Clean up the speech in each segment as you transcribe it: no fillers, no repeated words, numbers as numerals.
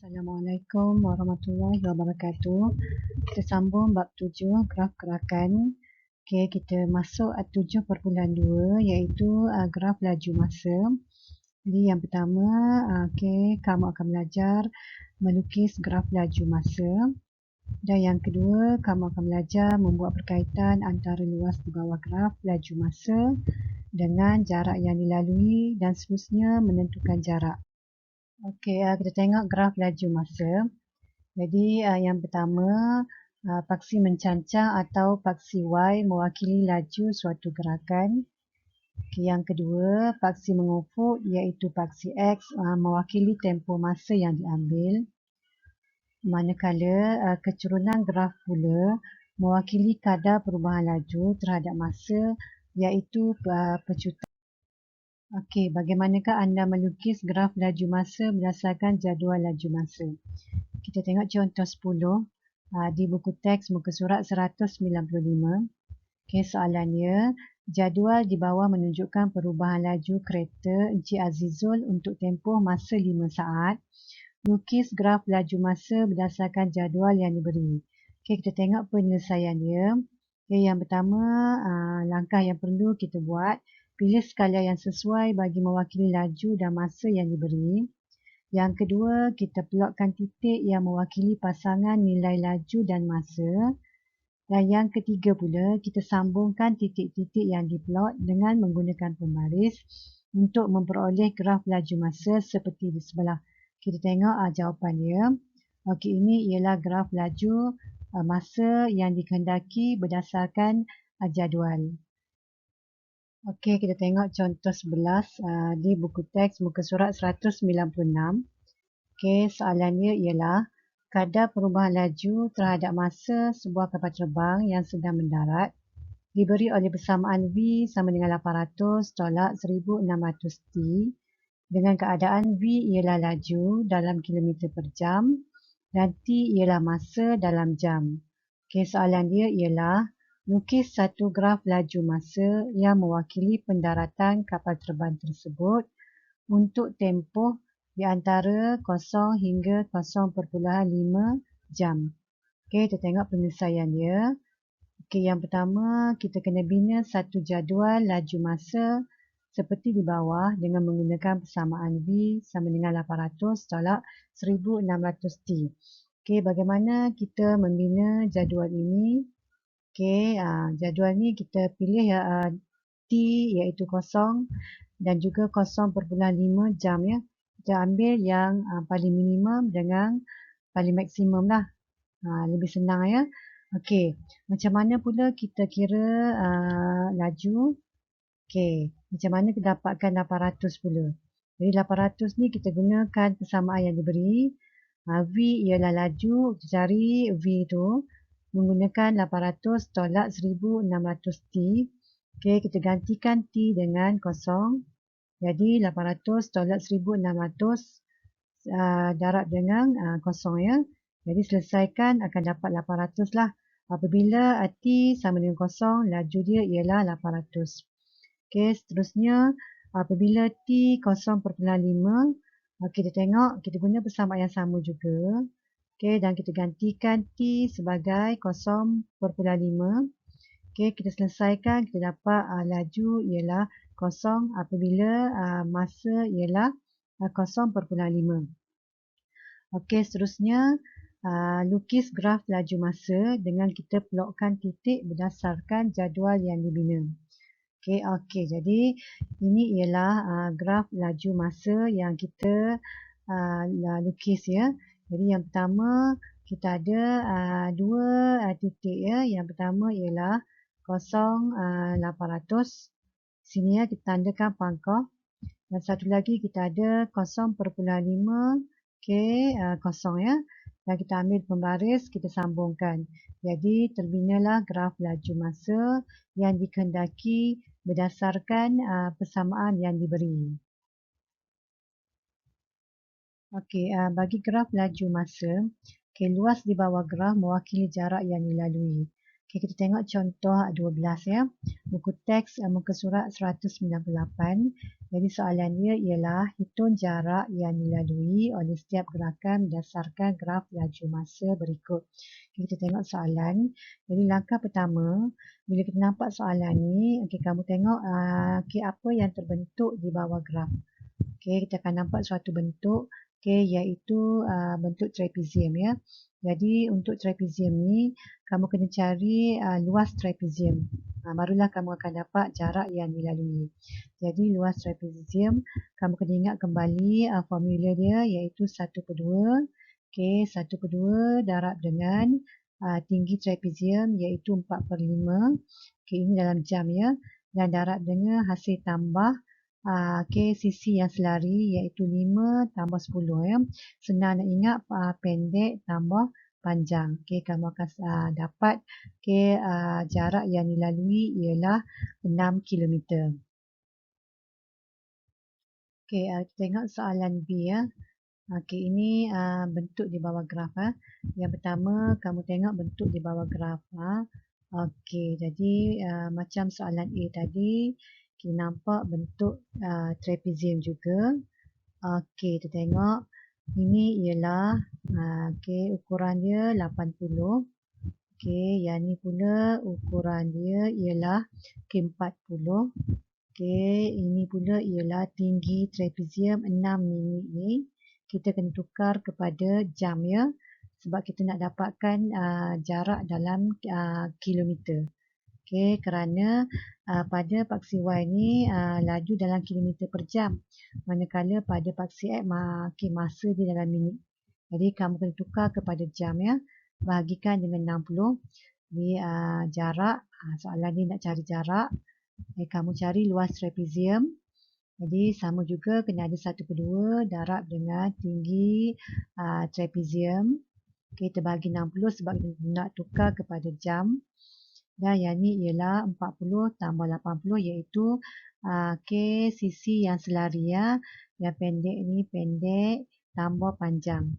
Assalamualaikum warahmatullahi wabarakatuh. Kita sambung bab 7 graf gerakan. Okey, kita masuk 7.2 iaitu graf laju masa. Jadi yang pertama, kamu akan belajar melukis graf laju masa. Dan yang kedua, kamu akan belajar membuat perkaitan antara luas di bawah graf laju masa dengan jarak yang dilalui dan seterusnya menentukan jarak. Okey, kita tengok graf laju masa. Jadi yang pertama, paksi mencancang atau paksi Y mewakili laju suatu gerakan. Okay, yang kedua, paksi mengufuk iaitu paksi X mewakili tempoh masa yang diambil. Manakala kecurunan graf pula mewakili kadar perubahan laju terhadap masa iaitu pecutan. Okey, bagaimanakah anda melukis graf laju masa berdasarkan jadual laju masa? Kita tengok contoh 10 di buku teks muka surat 195. Okey, soalannya, jadual di bawah menunjukkan perubahan laju kereta Encik Azizul untuk tempoh masa 5 saat. Lukis graf laju masa berdasarkan jadual yang diberi. Okey, kita tengok penyelesaiannya. Okey, yang pertama, langkah yang perlu kita buat, pilih skala yang sesuai bagi mewakili laju dan masa yang diberi. Yang kedua, kita plotkan titik yang mewakili pasangan nilai laju dan masa. Dan yang ketiga pula, kita sambungkan titik-titik yang diplot dengan menggunakan pembaris untuk memperoleh graf laju masa seperti di sebelah. Kita tengok jawapannya. Okey, ini ialah graf laju masa yang dikehendaki berdasarkan jadual. Okey, kita tengok contoh 11 di buku teks muka surat 196. Okey, soalannya ialah kadar perubahan laju terhadap masa sebuah kapal terbang yang sedang mendarat diberi oleh persamaan V sama dengan 800 tolak 1600 T dengan keadaan V ialah laju dalam kilometer per jam dan T ialah masa dalam jam. Okey, soalan dia ialah lukis satu graf laju masa yang mewakili pendaratan kapal terbang tersebut untuk tempoh di antara 0 hingga 0.5 jam. Okey, kita tengok penyelesaian dia. Okey, yang pertama, kita kena bina satu jadual laju masa seperti di bawah dengan menggunakan persamaan V sama dengan 800 tolak 1600 T. Okey, bagaimana kita membina jadual ini? Okey, jadual ni kita pilih T iaitu 0 dan juga 0.5 jam ya. Kita ambil yang paling minimum dengan paling maksimum lah. Lebih senang ya. Okey, macam mana pula kita kira laju? Okey, macam mana kita dapatkan 800 pula? Jadi 800 ni kita gunakan persamaan yang diberi. V ialah laju, kita cari V tu menggunakan 800 tolak 1600 T. Okey, kita gantikan T dengan 0. Jadi 800 tolak 1600 darab dengan 0 ya. Jadi selesaikan akan dapat 800 lah. Apabila T sama dengan 0, laju dia ialah 800. Okey, seterusnya apabila T 0.5, kita tengok kita guna persamaan yang sama juga. Okey, dan kita gantikan T sebagai 0.5. Okey, kita selesaikan, kita dapat laju ialah 0 apabila masa ialah 0.5. Okey, seterusnya lukis graf laju masa dengan kita plotkan titik berdasarkan jadual yang dibina. Okey, jadi ini ialah graf laju masa yang kita lukis ya. Jadi yang pertama kita ada dua titik ya. Yang pertama ialah 0.800. Sini ya kita tandakan pangkah. Dan satu lagi kita ada 0.5 kosong ya. Dan kita ambil pembaris, kita sambungkan. Jadi terbinalah graf laju masa yang dikehendaki berdasarkan persamaan yang diberi. Okey, bagi graf laju masa, luas di bawah graf mewakili jarak yang dilalui. Okay, kita tengok contoh 12 ya. Buku teks muka surat 198. Jadi soalan dia ialah hitung jarak yang dilalui oleh setiap gerakan berdasarkan graf laju masa berikut. Okay, kita tengok soalan. Jadi langkah pertama, bila kita nampak soalan ni, okay, kamu tengok apa yang terbentuk di bawah graf. Okay, kita akan nampak suatu bentuk, okay, iaitu bentuk trapezium ya. Jadi untuk trapezium ni, kamu kena cari luas trapezium. Barulah kamu akan dapat jarak yang dilalui. Jadi luas trapezium, kamu kena ingat kembali formula dia iaitu 1/2. Okay, 1/2 darab dengan tinggi trapezium iaitu 4/5. Okay, ini dalam jam ya. Dan darab dengan hasil tambah okay, sisi yang selari iaitu 5 tambah 10 ya. Senang nak ingat pendek tambah panjang. Okay, kamu akan dapat okay, jarak yang dilalui ialah 6 km. Okay, tengok soalan B ya. Okay, ini bentuk di bawah graf. Yang pertama, kamu tengok bentuk di bawah graf. Okay, jadi macam soalan A tadi, kita nampak bentuk trapezium juga. Okey, kita tengok. Ini ialah ukuran dia 80. Okey, yang ni pula ukuran dia ialah 40. Okey, ini pula ialah tinggi trapezium 6 minit ni. Kita kena tukar kepada jam ya. Sebab kita nak dapatkan jarak dalam kilometer. Okay, kerana pada paksi Y ni laju dalam kilometer per jam. Manakala pada paksi X masa dia dalam minit. Jadi kamu kena tukar kepada jam ya. Bahagikan dengan 60. Jadi jarak, soalan ni nak cari jarak. Kamu cari luas trapezium. Jadi sama juga kena ada 1/2 darab dengan tinggi trapezium. Okay, kita bagi 60 sebab kita nak tukar kepada jam. Dan yang ni ialah 40 tambah 80 iaitu sisi yang selari ya. Yang pendek ni pendek tambah panjang.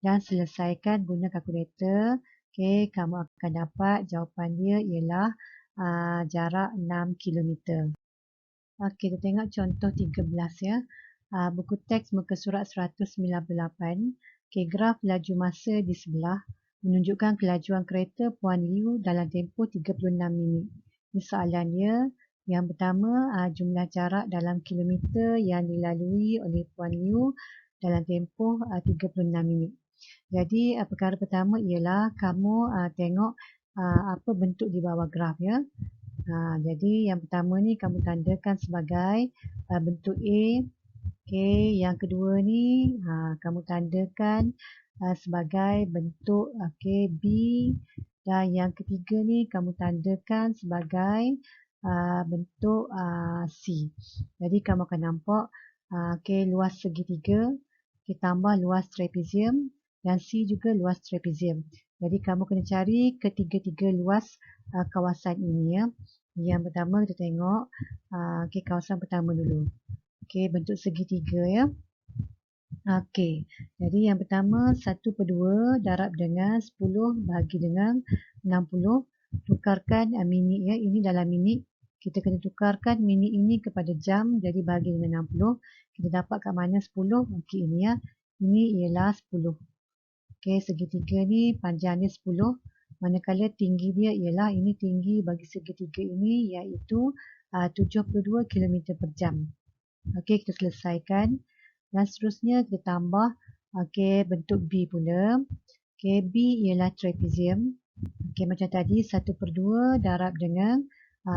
Dan selesaikan guna kalkulator. Okay, kamu akan dapat jawapan dia ialah jarak 6 km. Okay, kita tengok contoh 13 ya. Buku teks muka surat 198. Okay, graf laju masa di sebelah menunjukkan kelajuan kereta Puan Liu dalam tempoh 36 minit. Ini soalan dia. Yang pertama, jumlah jarak dalam kilometer yang dilalui oleh Puan Liu dalam tempoh 36 minit. Jadi, perkara pertama ialah kamu tengok apa bentuk di bawah graf ya. Jadi, yang pertama ni kamu tandakan sebagai bentuk A. Okay, yang kedua ni kamu tandakan sebagai bentuk B, dan yang ketiga ni kamu tandakan sebagai bentuk C. Jadi kamu akan nampak luas segitiga tambah luas trapezium dan C juga luas trapezium. Jadi kamu kena cari ketiga-tiga luas kawasan ini ya. Yang pertama kita tengok kawasan pertama dulu. Bentuk segitiga ya. Okey, jadi yang pertama 1/2 darab dengan 10 bahagi dengan 60. Tukarkan minit ya, ini dalam minit. Kita kena tukarkan minit ini kepada jam, jadi bahagi dengan 60. Kita dapat kat mana 10? Okey, ini ya. Ini ialah 10. Okey, segitiga ni panjangnya 10. Manakala tinggi dia ialah, ini tinggi bagi segitiga ini iaitu 72 km per jam. Okey, kita selesaikan. Dan seterusnya kita tambah bentuk B pula. B ialah trapezium. Macam tadi 1/2 darab dengan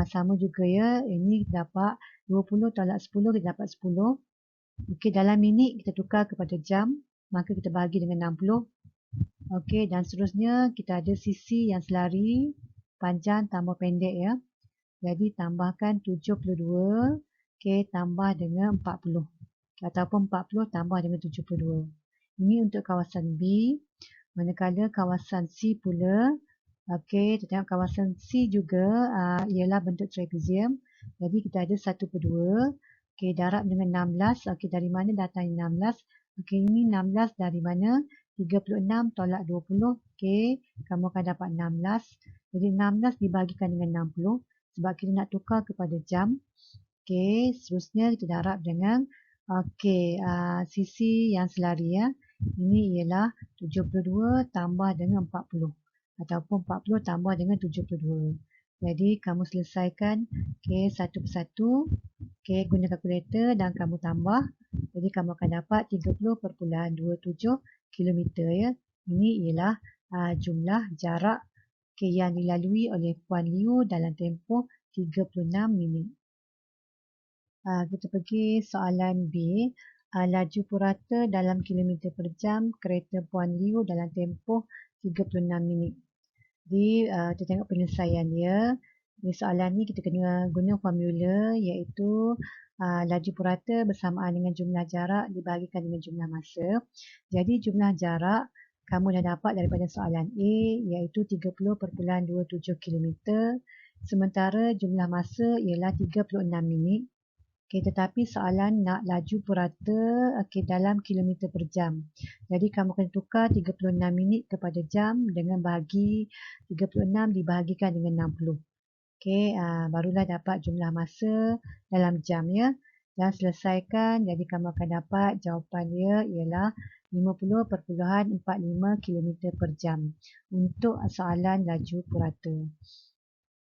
sama juga ya. Ini dapat 20 tolak 10, kita dapat 10. Dalam minit kita tukar kepada jam, maka kita bagi dengan 60. Dan seterusnya kita ada sisi yang selari, panjang tambah pendek ya. Jadi tambahkan 72 tambah dengan 40. Ataupun 40 tambah dengan 72. Ini untuk kawasan B. Manakala kawasan C pula, kita tengok kawasan C juga ialah bentuk trapezium. Jadi kita ada 1/2. Darab dengan 16. Dari mana datang 16? Ini 16 dari mana? 36 tolak 20. Kamu akan dapat 16. Jadi 16 dibahagikan dengan 60 sebab kita nak tukar kepada jam. Okey, seterusnya kita darab dengan sisi yang selari ya. Ini ialah 72 tambah dengan 40 ataupun 40 tambah dengan 72. Jadi kamu selesaikan satu persatu. Guna kalkulator dan kamu tambah. Jadi kamu akan dapat 30.27 kilometer ya. Ini ialah jumlah jarak yang dilalui oleh Puan Liu dalam tempoh 36 minit. Kita pergi soalan B. Laju purata dalam kilometer per jam kereta Puan Liu dalam tempoh 36 minit. Jadi kita tengok penyelesaian dia. Di soalan ni kita kena guna formula iaitu laju purata bersamaan dengan jumlah jarak dibahagikan dengan jumlah masa. Jadi jumlah jarak kamu dah dapat daripada soalan A iaitu 30.27 km. Sementara jumlah masa ialah 36 minit. Tetapi soalan nak laju purata dalam kilometer per jam. Jadi kamu akan tukar 36 minit kepada jam dengan bahagi 36 dibahagikan dengan 60. Barulah dapat jumlah masa dalam jam ya. Dan selesaikan, jadi kamu akan dapat jawapan dia ialah 50.45 km per jam untuk soalan laju purata.